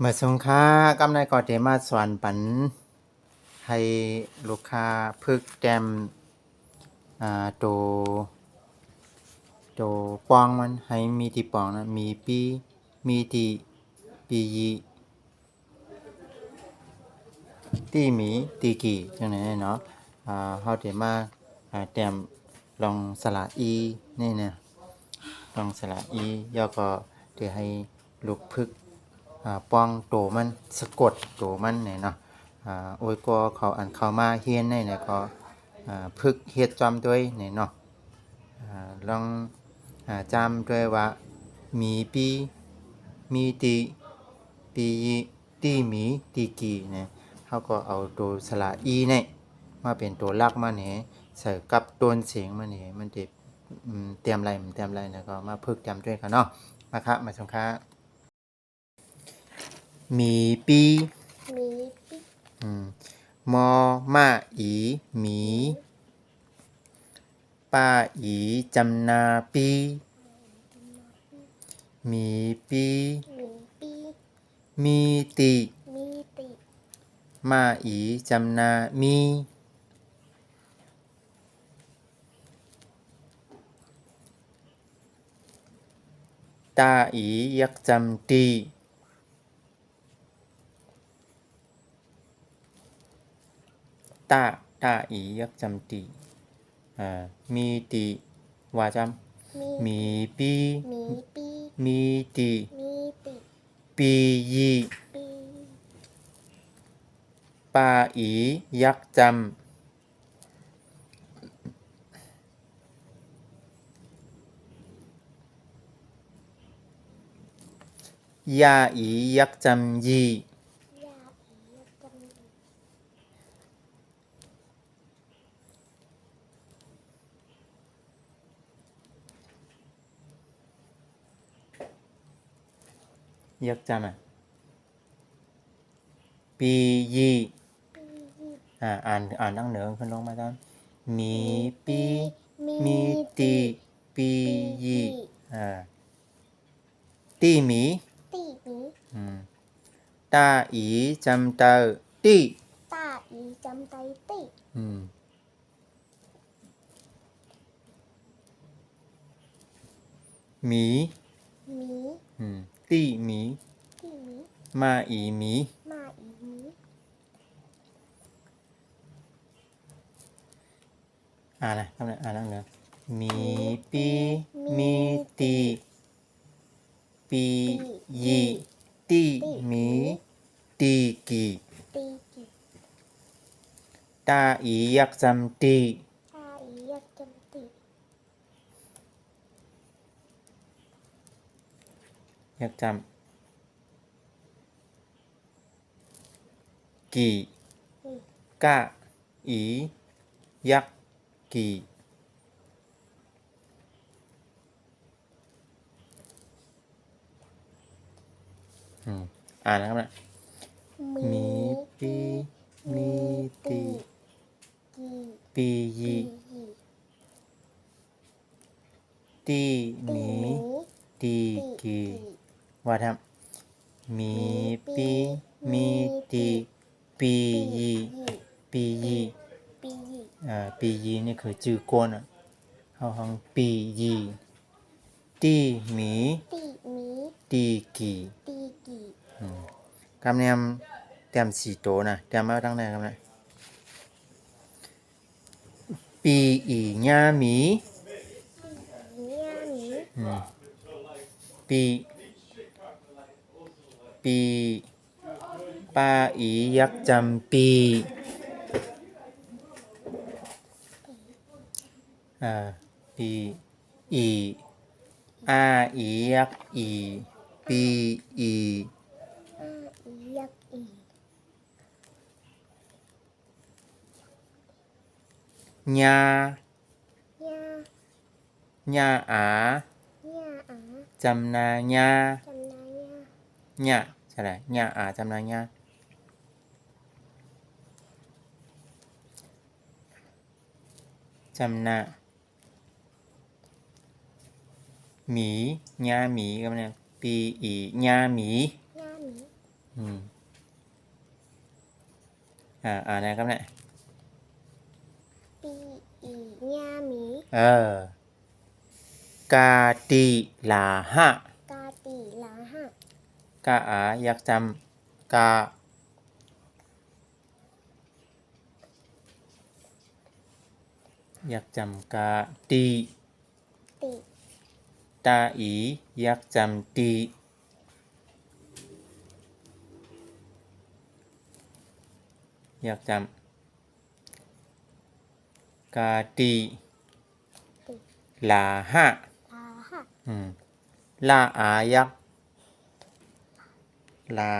เมื่อสงค้ากำในก็ได้มาสอนปันให้ลูกค้าพึกแต้มตัวปองมันให้มีที่ปองนะมีปีมีที่ปียีที่หมีตีกี่จังไหนเนาะเฮาได้มาแต้มลองสระอีนี่เนี่ยลองสระอีย่อก็ได้ให้ลูกพึกป้องโตมันสะกดโตมันเนี่ยเนาะโอ้ยก็เขาอันเข้ามาเฮียนเนี่ยก็พึกเฮ็ดจอมด้วยเนี่ยเนาะลองจำด้วยว่ามีปีมีตีปีตีหมีตีกี่เนี่ยเขาก็เอาตัวสระอีเนี่ยมาเป็นตัวหลักมาเนี่ยใส่กับตัวเสียงมาเนี่ยมันจะเตรียมอะไรมันเตรียมอะไรนะก็มาพึกจำด้วยกันเนาะมาครับมาสงค้ามีปีมีปี มอมาอีหมีป้าอีจำนาปีมีปีมีปี มีติ มีติ มาอีจำนามีตาอียักจำตีตาอียักจำตีมีติว่าจำมีปี มีปี มีติ มีติ ปียีปี ปาอียักจำยาอียักจำยียาอียักจำดียักจำปียีปียีอ่านตั้งเหนือขึ้นลงมาตามมีปี มี มีตีปีปียี ยี ตีหมี ตีมี ตาอีจำเตอตี ตาอีจำไตตี หมี มี ตีหมี ตีมี มาอีหมี มาอีมี อะไรคำนี้ตั้งเหนือมีปีมีตีปียีตีหมีตีกี่ตีกี ตาอียักจำตี ตาอียักจำตี ยักจำกี่กะอียักกี่นะครับนะมีปีมีตีปียีตีหมีตีกี่ว่าทำมีปีมีตีปียีปียีปียี ปียีนี่คือจื่อก้นเขาห้องปียีตีหมี ตีมี ตีกี่ ตีกี คำนี้เตรียมสี่โตนะเตรียมมาตั้งแต่คำนี้ปีอีญาหมี เนี่ยมี ปีป้าอียักจำปีปีอีอาอียักอีปีอี อียักอี ญา ย่า ญาอา ย่าอา จำนาญา จำนายย่า ญาใช่ไหมญาอาจำนาญาจำนาหมีญาหมีก็เนี่ยปีอีญาหมี ย่าหมี อ่านนะครับเนี่ย ปีอีญาหมี กาตีลาหะ กาตีลาหะ กาอาอยากจำกาอยากจำกาตี ติ ตาอีอยากจำตีอยากจำกาตี ติ ลาหะ ลาหะ ลาอายักลา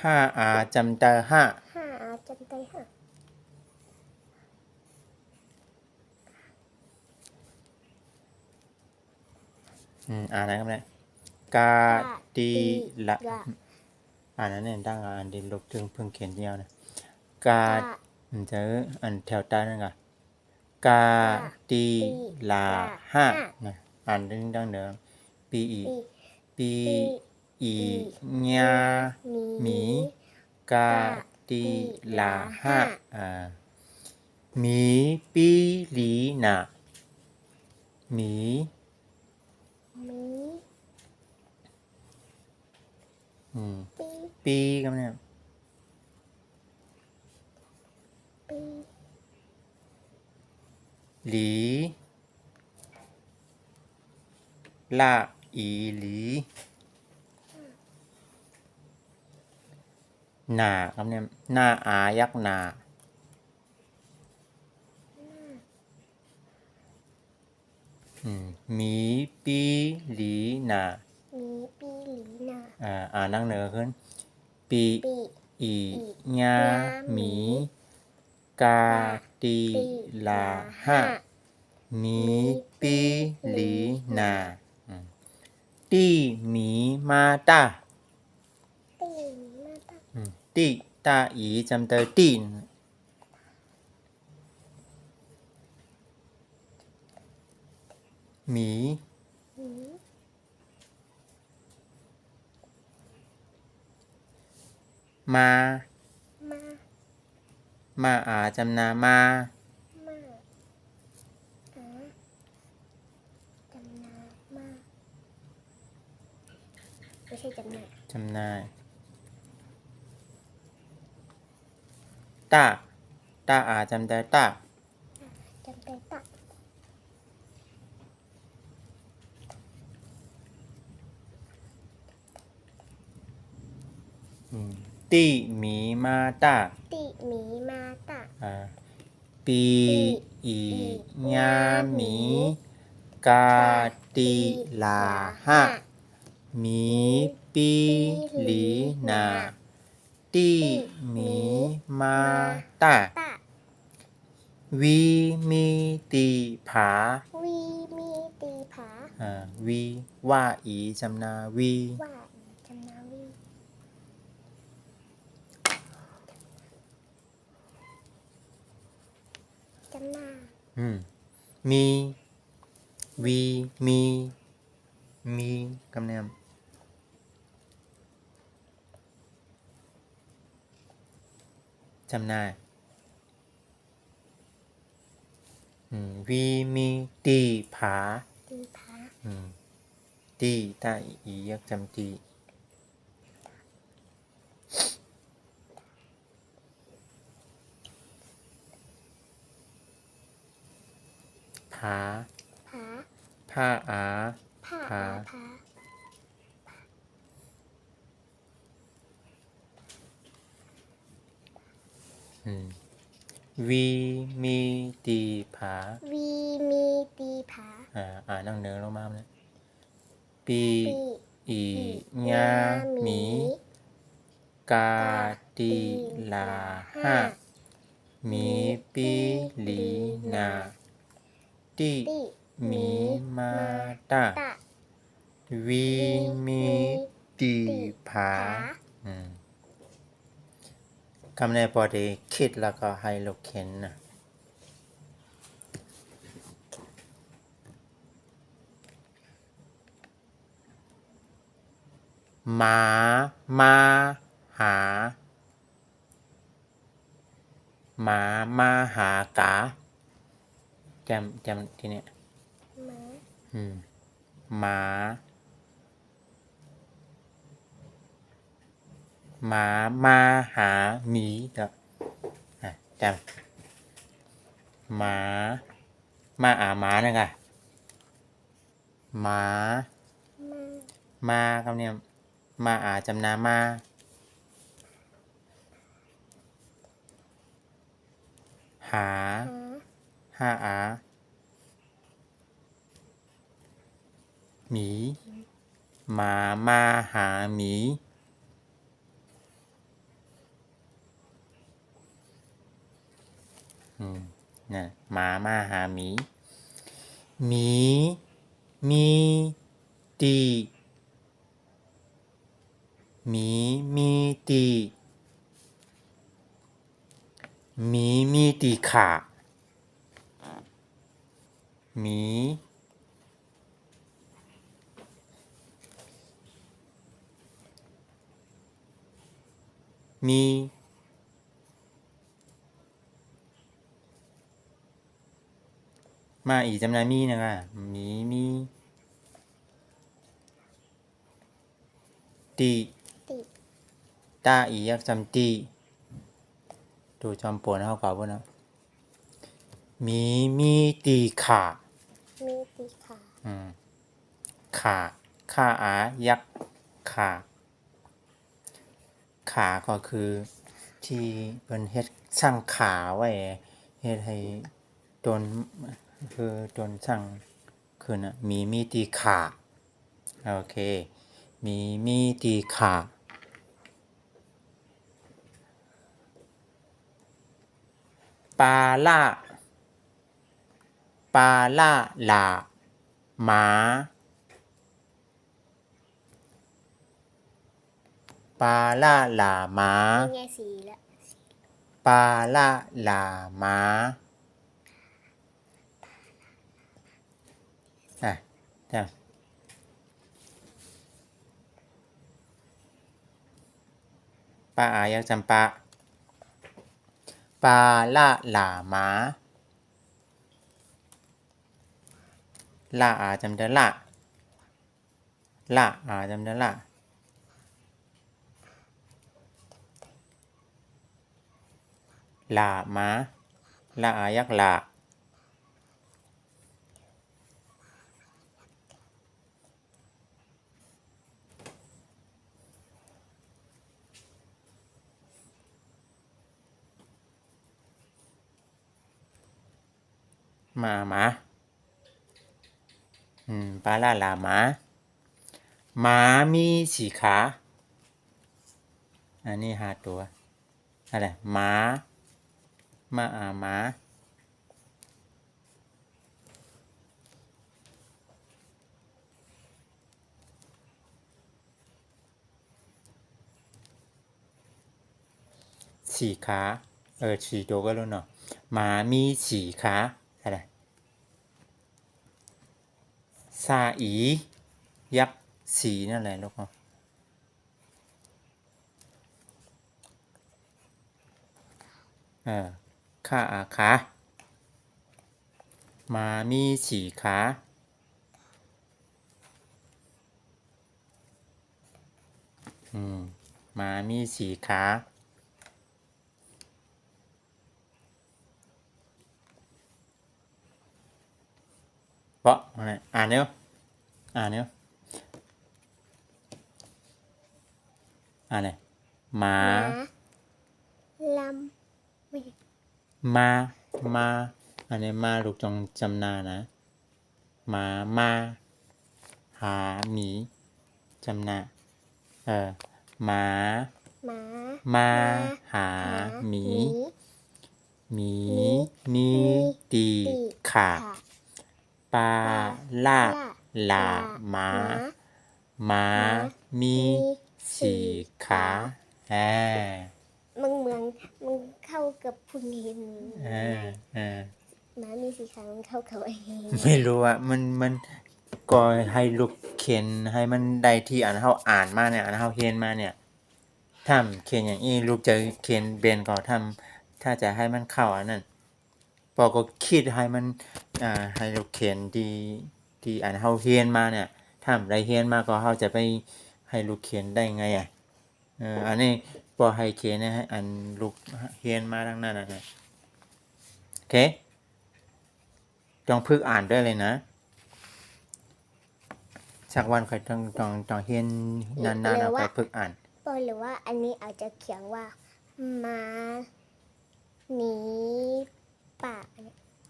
ห้าอาจำเตอห้า ห้าอาจำไตหะ อ่านนะครับเนี่ยกาตีละ ละ อ่านนั้นเนี่ยตั้งอ่านดินลบถึงเพิ่งเขียนเดียวนะกาเจออันแถวใต้นั่นก็กาตีลาห้านะอ่านดึงดังเดิมปีอี ปี ปีอีญาหมีกาตีลาห้าหมีปีหลีนาหมี หมี ปี ปีก็เนี่ย ปี หลีละอีหลีหนาครับเนี่ยหน้าอายักหนาหมีปีหลีหนา หมีปีหลีนา นั่งเหนือขึ้นปี ปี อีญาหมีกาตีลาห้าหมีปีหลีนาตีหมีมาตา ตีมาตา ตีตาอีจำเตอตีนหมี หมี มา มา มาจำนามา มาอาจำนามาไม่ใช่จำนา จำนายตาจำได้ตา จำได้ตะ ตีหมีมาตา ติหมีมาตะ ปีอีญาหมีกาตีลาห้าหมีปีหลีนาตีหมีมาตา ตะ วีมีตีผา วีมีตีผา วีว่าอีจำนาวี ว่าจำนาวีจำนา มีวีมีกำเนียมจำนายวีมีตีผา ตีผา ตีตาอียักจำตีผา ผา ผ้าอา ผ้า ผา ผา วีมีตีผา วีมีตีผา นั่งเนื้อลงมาเลยปี ปี อีญาหมีกาตีลาห้าหมีปีหลีนาตี ติ หมีมาตา ตะ วีมีตีผา ผา คำในพอดีคิดแล้วก็ให้ลูกเข็นนะ หมามาหาหมามาหากาจำทีเนี้ย หมา หมาหมามาหาหมีเดี๋ยวจำหมามาหมานะกะหมา มา มาคำเนี้ยมาจำนามาหา หา ห้าหมีหมามาหาหมีน่ะหมามาหาหมีหมีมีตีหมีมีตีหมีมีตีขาหมีมีมาอีกจำนายมีนะคะมีตี ติ ตาอียักจำตีดูจอมปวนเขาก่อนพวกนะมีตีขา มีตีขา ขายักษ์ขาก็คือที่เป็นเฮ็ดช่างขาไว้เฮ็ดให้ตนคือตนช่างคือนะมีตีขาโอเคมีตีขาปลาล่าหลาหมาปลาล่าหลาหมา มีไงสีละ ปลาล่าหลาหมาจ้ะปลายักจำปลาล่าหลาหมาล่าจำได้ล่าจำได้ล่าหลาหมาล่ายักหลาหมาปลาล่าหลาหมาหมามีสี่ขาอันนี้5 ตัวอะไรหมาหมา4 ขา4 ตัวก็รู้เนาะหมามี4 ขาอะไรซาอียักษ์สีนั่นแหละลูกเนาะขาหมามี4 ขาหมามี4 ขาเพราะอะไรอ่านเนาะอะไรหมา ลำไม่ มาอันนี้มาลูกจงจำนานะมาหาหมีจำนาหมา หมา มาหาหมีมีตีขาปลาล่าหลาหมามี4 ขามึงเข้ากับพุงเห็น เออ หมามีสีขามันเข้ากับไอ้ ไม่รู้อ่ะมัน ก็ให้ลูกเขียนให้มันได้ที่อันเฮาอ่านมาเนี่ยอันเฮาเรียนมาเนี่ยถ้าเขียนอย่างนี้ลูกจะเขียนเป็นก็ทำถ้าจะให้มันเข้าอันนั้นปอก็คิดให้มันให้ลูกเขียนที่อันเฮาเรียนมาเนี่ยถ้าได้เรียนมาก็เฮาจะไปให้ลูกเขียนได้ไงอันนี้ปอให้เขียนให้อันลูกเรียนมาทั้งนั้นน่ะโอเคต้องฝึกอ่านด้วยเลยนะสักวันค่อยต้องเรียนนานๆแล้วค่อยฝึกอ่าน ปอหรือว่าอันนี้อาจจะเขียนว่าม้าหนีป่า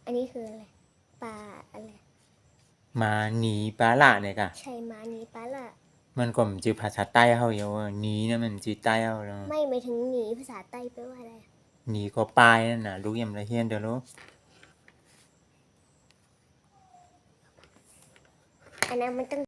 อันนี้คืออะไรป่าอะไร มาหนีปลาละเนี่ยกะ ใช่ม้าหนีป่าละ มันก็มันจือภาษาใต้เฮาอยู่ว่าหนีนะมันจือใต้เฮาเนาะ ไม่หมายถึงหนีภาษาใต้แปลว่าอะไร หนีก็ปลายนั่นน่ะลูกยำละเฮียนเด้อลูก อันนั้นมันต้อง